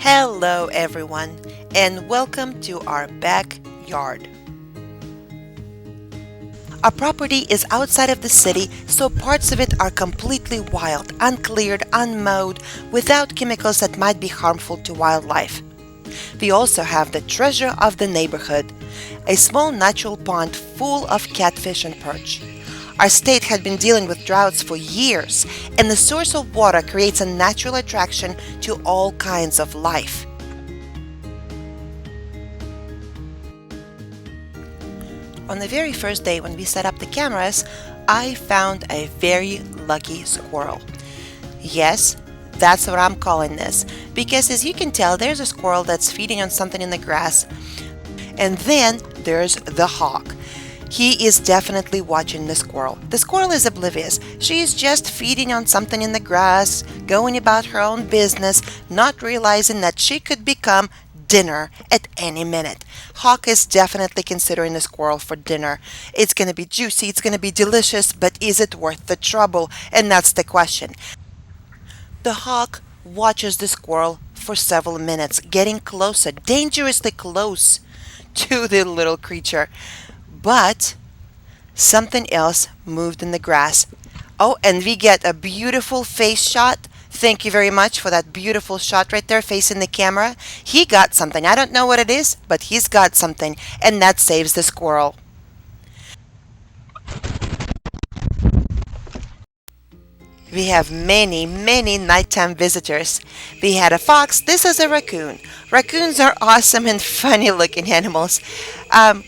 Hello, everyone, and welcome to our backyard. Our property is outside of the city, so parts of it are completely wild, uncleared, unmowed, without chemicals that might be harmful to wildlife. We also have the treasure of the neighborhood, a small natural pond full of catfish and perch. Our state had been dealing with droughts for years, and the source of water creates a natural attraction to all kinds of life. On the very first day when we set up the cameras, I found a very lucky squirrel. Yes, that's what I'm calling this, because as you can tell, there's a squirrel that's feeding on something in the grass, and then there's the hawk. He is definitely watching the squirrel. The squirrel is oblivious. She is just feeding on something in the grass, going about her own business, not realizing that she could become dinner at any minute. Hawk is definitely considering the squirrel for dinner. It's going to be juicy, it's going to be delicious, but is it worth the trouble? And that's the question. The hawk watches the squirrel for several minutes, getting closer, dangerously close to the little creature. But something else moved in the grass. Oh, and we get a beautiful face shot. Thank you very much for that beautiful shot right there facing the camera. He got something. I don't know what it is, but he's got something, and that saves the squirrel. We have many nighttime visitors. We had a fox. This is a raccoon. Raccoons are awesome and funny looking animals.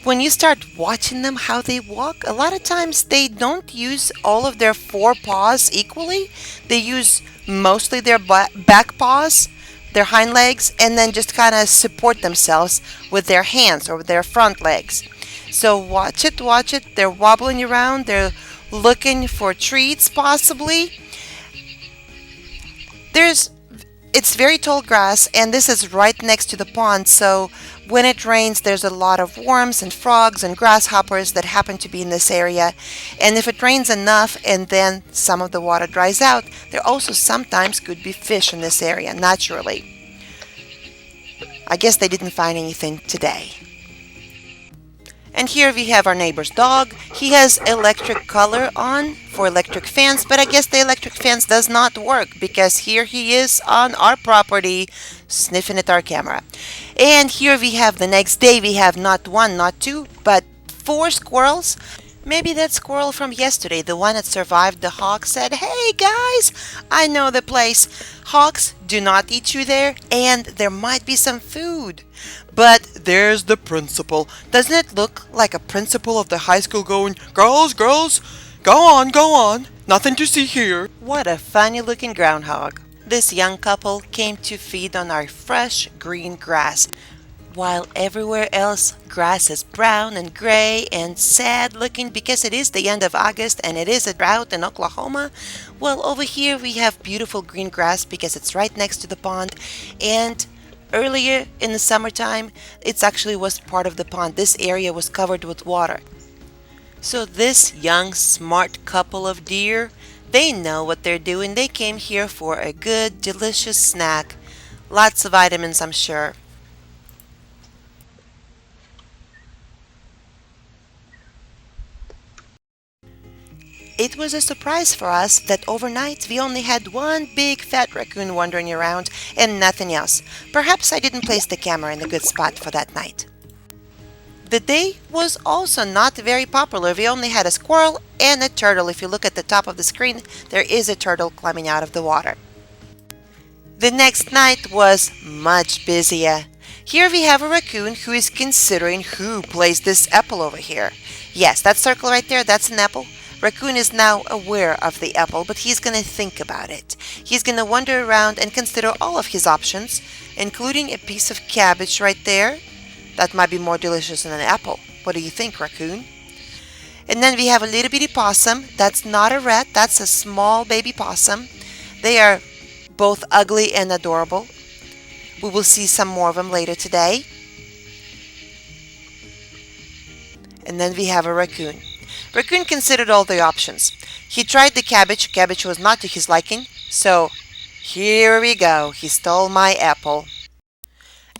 When you start watching them, how they walk, a lot of times they don't use all of their four paws equally. They use mostly their back paws, their hind legs, and then just kind of support themselves with their hands or with their front legs. So watch it, watch it. They're wobbling around. They're looking for treats possibly. It's very tall grass, and this is right next to the pond, so when it rains there's a lot of worms and frogs and grasshoppers that happen to be in this area. And if it rains enough and then some of the water dries out, there also sometimes could be fish in this area naturally. I guess they didn't find anything today. And here we have our neighbor's dog. He has electric color on for electric fans, but I guess the electric fans does not work because here he is on our property sniffing at our camera. And here we have the next day, we have not one, not two, but four squirrels. Maybe that squirrel from yesterday, the one that survived the hawk, said, "Hey guys, I know the place. Hawks do not eat you there, and there might be some food." But there's the principal. Doesn't it look like a principal of the high school going, "Girls, girls, go on, nothing to see here." What a funny looking groundhog. This young couple came to feed on our fresh green grass. While everywhere else grass is brown and gray and sad looking because it is the end of August and it is a drought in Oklahoma, well, over here we have beautiful green grass because it's right next to the pond. And earlier in the summertime, it actually was part of the pond. This area was covered with water. So this young smart couple of deer, they know what they're doing. They came here for a good delicious snack. Lots of vitamins, I'm sure. It was a surprise for us that overnight we only had one big fat raccoon wandering around and nothing else. Perhaps I didn't place the camera in a good spot for that night. The day was also not very popular. We only had a squirrel and a turtle. If you look at the top of the screen, there is a turtle climbing out of the water. The next night was much busier. Here we have a raccoon who is considering who placed this apple over here. Yes, that circle right there, that's an apple. Raccoon is now aware of the apple, but he's going to think about it. He's going to wander around and consider all of his options, including a piece of cabbage right there. That might be more delicious than an apple. What do you think, raccoon? And then we have a little bitty possum. That's not a rat, that's a small baby possum. They are both ugly and adorable. We will see some more of them later today. And then we have a raccoon. Raccoon considered all the options. He tried the cabbage. Cabbage was not to his liking. So here we go. He stole my apple.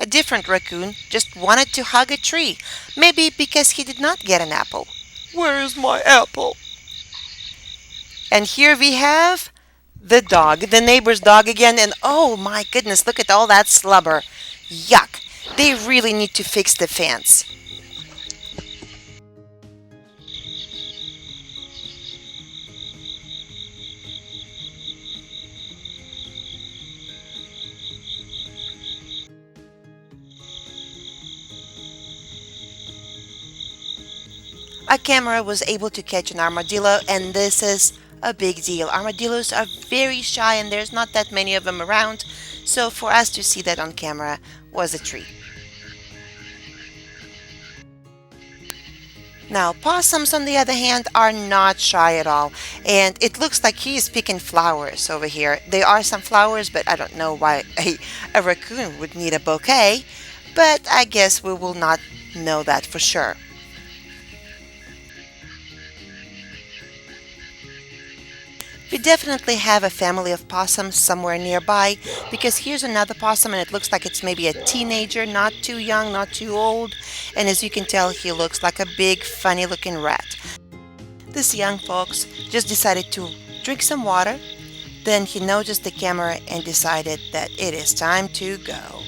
A different raccoon just wanted to hug a tree, maybe because he did not get an apple. Where is my apple? And here we have the dog, the neighbor's dog again, and oh my goodness, look at all that slubber. Yuck. They really need to fix the fence. A camera was able to catch an armadillo, and this is a big deal. Armadillos are very shy, and there's not that many of them around, so for us to see that on camera was a treat. Now, possums, on the other hand, are not shy at all, and it looks like he is picking flowers over here. There are some flowers, but I don't know why a raccoon would need a bouquet, but I guess we will not know that for sure. We definitely have a family of possums somewhere nearby because here's another possum and it looks like it's maybe a teenager, not too young, not too old, and as you can tell, he looks like a big, funny looking rat. This young fox just decided to drink some water, then he noticed the camera and decided that it is time to go.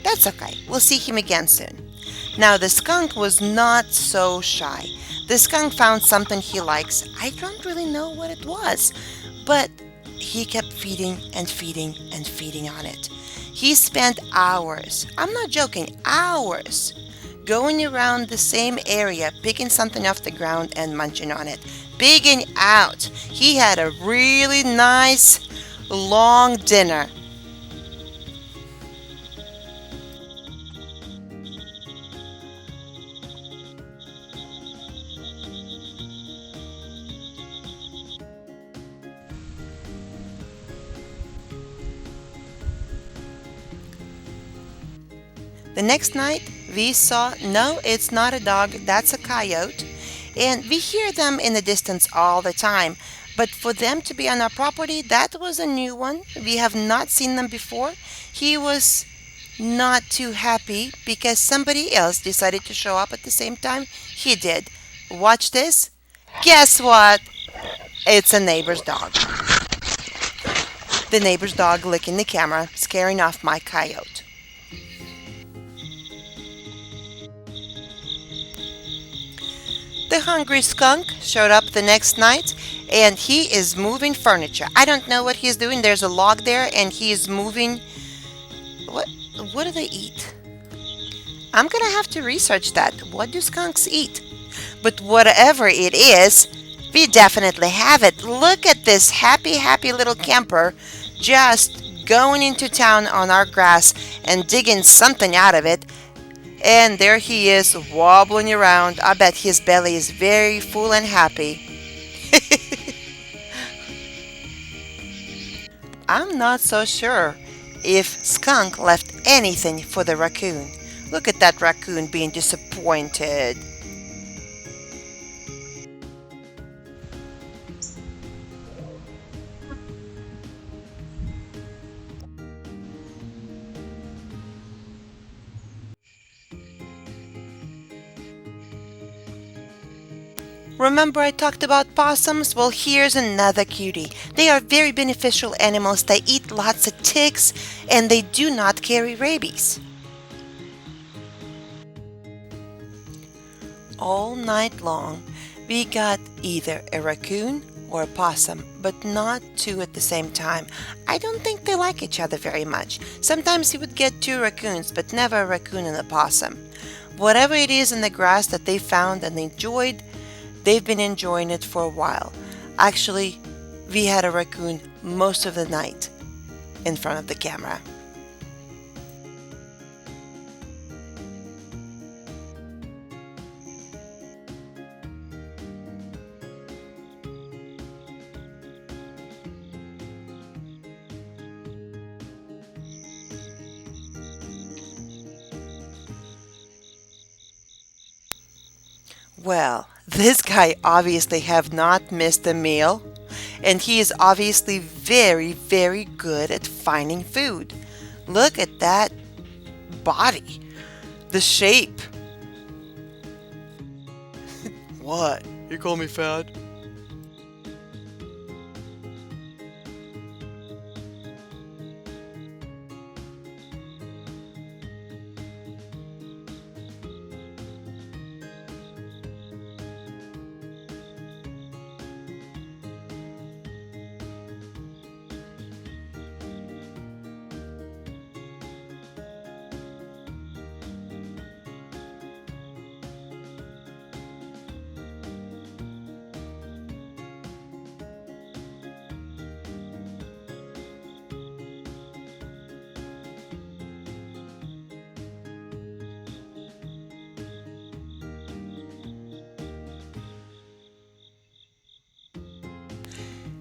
That's okay, we'll see him again soon. Now, the skunk was not so shy. The skunk found something he likes. I don't really know what it was, but he kept feeding and feeding and feeding on it. He spent hours, I'm not joking, hours, going around the same area, picking something off the ground and munching on it. Pigging out. He had a really nice long dinner. The next night, we saw, no, it's not a dog, that's a coyote. And we hear them in the distance all the time. But for them to be on our property, that was a new one. We have not seen them before. He was not too happy because somebody else decided to show up at the same time he did. Watch this. Guess what? It's a neighbor's dog. The neighbor's dog licking the camera, scaring off my coyote. The hungry skunk showed up the next night and he is moving furniture. I don't know what he's doing. There's a log there and he is moving. What do they eat? I'm gonna have to research that. What do skunks eat? But whatever it is, we definitely have it. Look at this happy, happy little camper just going into town on our grass and digging something out of it. And there he is wobbling around. I bet his belly is very full and happy. I'm not so sure if Skunk left anything for the raccoon. Look at that raccoon being disappointed. Remember I talked about possums? Well, here's another cutie. They are very beneficial animals. They eat lots of ticks and they do not carry rabies. All night long, we got either a raccoon or a possum, but not two at the same time. I don't think they like each other very much. Sometimes you would get two raccoons, but never a raccoon and a possum. Whatever it is in the grass that they found and enjoyed, they've been enjoying it for a while. Actually, we had a raccoon most of the night in front of the camera. Well, this guy obviously have not missed a meal, and he is obviously very, very good at finding food. Look at that body, the shape. What? You call me fat?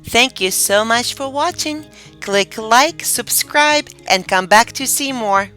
Thank you so much for watching. Click like, subscribe, and come back to see more.